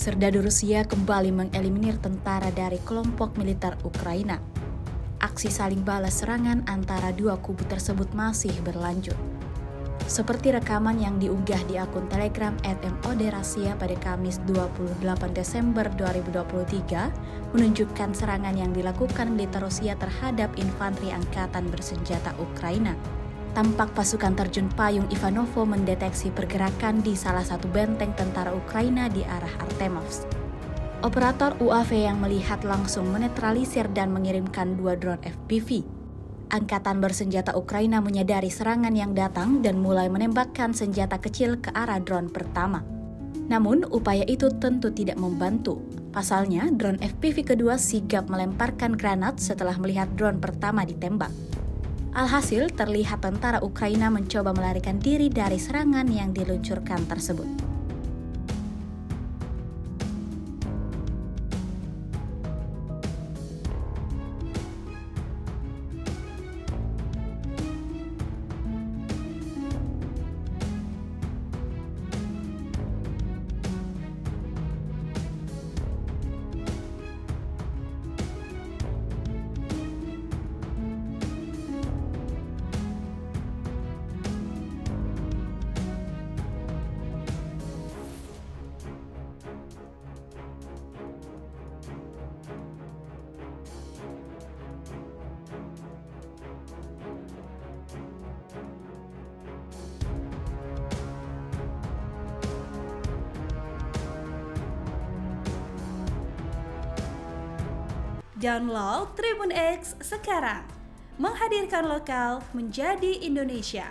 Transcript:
Serdadu Rusia kembali mengeliminir tentara dari kelompok militer Ukraina. Aksi saling balas serangan antara dua kubu tersebut masih berlanjut. Seperti rekaman yang diunggah di akun Telegram @MOD_Rasia pada Kamis 28 Desember 2023 menunjukkan serangan yang dilakukan militer Rusia terhadap infanteri angkatan bersenjata Ukraina. Tampak pasukan terjun payung Ivanovo mendeteksi pergerakan di salah satu benteng tentara Ukraina di arah Artemovsk. Operator UAV yang melihat langsung menetralisir dan mengirimkan 2 drone FPV. Angkatan bersenjata Ukraina menyadari serangan yang datang dan mulai menembakkan senjata kecil ke arah drone pertama. Namun, upaya itu tentu tidak membantu. Pasalnya, drone FPV kedua sigap melemparkan granat setelah melihat drone pertama ditembak. Alhasil, terlihat tentara Ukraina mencoba melarikan diri dari serangan yang diluncurkan tersebut. Download Tribun X sekarang, menghadirkan lokal menjadi Indonesia.